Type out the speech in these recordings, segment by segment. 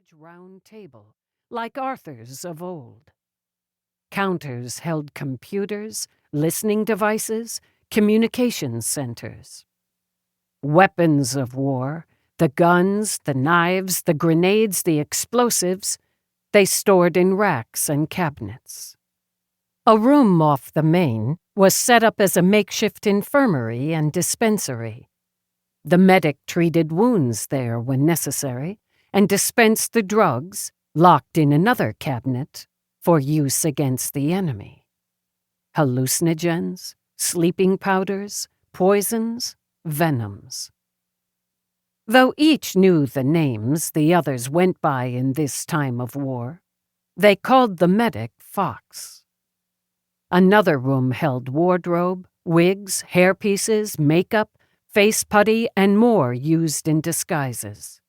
large round table, like Arthur's of old. Counters held computers, listening devices, communications centers. Weapons of war, the guns, the knives, the grenades, the explosives, they stored in racks and cabinets. A room off the main was set up as a makeshift infirmary and dispensary. The medic treated wounds there when necessary and dispensed the drugs, locked in another cabinet, for use against the enemy. Hallucinogens, sleeping powders, poisons, venoms. Though each knew the names the others went by in this time of war, they called the medic Fox. Another room held wardrobe, wigs, hairpieces, makeup, face putty, and more used in disguises.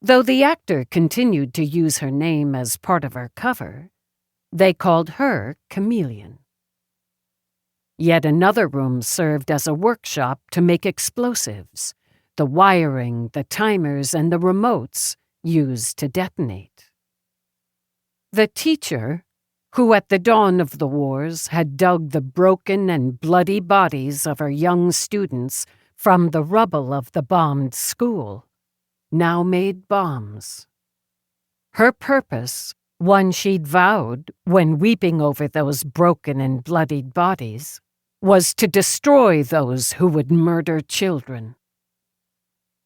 Though the actor continued to use her name as part of her cover, they called her Chameleon. Yet another room served as a workshop to make explosives, the wiring, the timers, and the remotes used to detonate. The teacher, who at the dawn of the wars had dug the broken and bloody bodies of her young students from the rubble of the bombed school, now made bombs. Her purpose, one she'd vowed when weeping over those broken and bloodied bodies, was to destroy those who would murder children.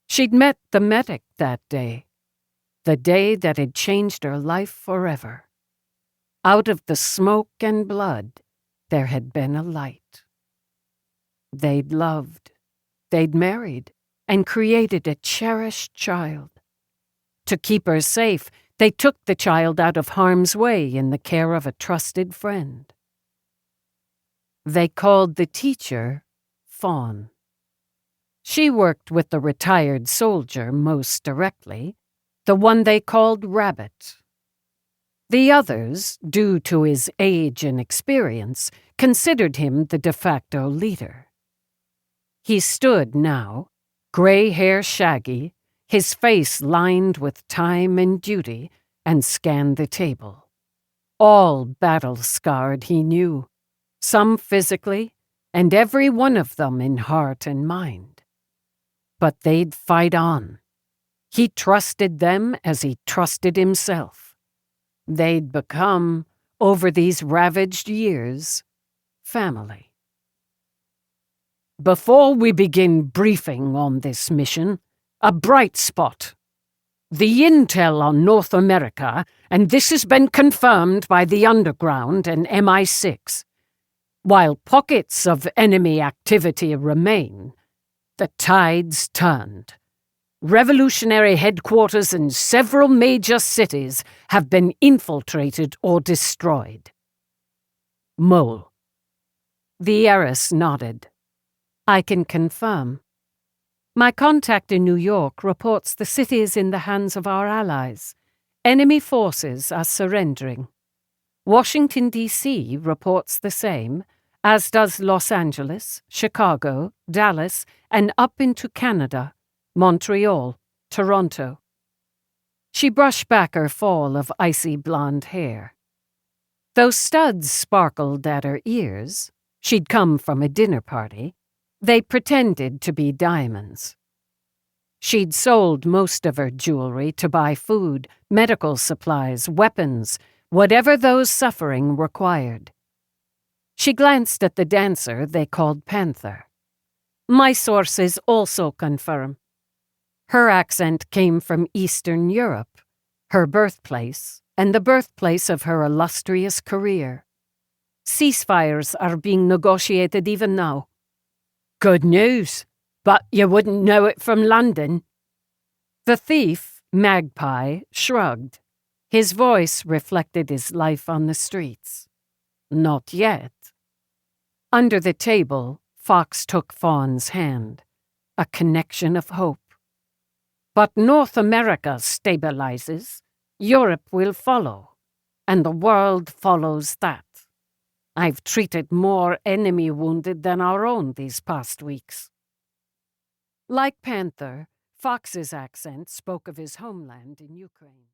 She'd met the medic that day, the day that had changed her life forever. Out of the smoke and blood, there had been a light. They'd loved, they'd married, and created a cherished child. To keep her safe, they took the child out of harm's way in the care of a trusted friend. They called the teacher Fawn. She worked with the retired soldier most directly, the one they called Rabbit. The others, due to his age and experience, considered him the de facto leader. He stood now, gray hair shaggy, his face lined with time and duty, and scanned the table. All battle-scarred, he knew, some physically, and every one of them in heart and mind. But they'd fight on. He trusted them as he trusted himself. They'd become, over these ravaged years, family. Before we begin briefing on this mission, a bright spot. The intel on North America, and this has been confirmed by the Underground and MI6. While pockets of enemy activity remain, the tide's turned. Revolutionary headquarters in several major cities have been infiltrated or destroyed. Mole. The heiress nodded. I can confirm. My contact in New York reports the city is in the hands of our allies. Enemy forces are surrendering. Washington, D.C. reports the same, as does Los Angeles, Chicago, Dallas, and up into Canada, Montreal, Toronto. She brushed back her fall of icy blonde hair. Though studs sparkled at her ears, she'd come from a dinner party, they pretended to be diamonds. She'd sold most of her jewelry to buy food, medical supplies, weapons, whatever those suffering required. She glanced at the dancer they called Panther. My sources also confirm. Her accent came from Eastern Europe, her birthplace, and the birthplace of her illustrious career. Ceasefires are being negotiated even now. Good news, but you wouldn't know it from London. The thief, Magpie, shrugged. His voice reflected his life on the streets. Not yet. Under the table, Fox took Fawn's hand, a connection of hope. But North America stabilizes, Europe will follow, and the world follows that. I've treated more enemy wounded than our own these past weeks. Like Panther, Fox's accent spoke of his homeland in Ukraine.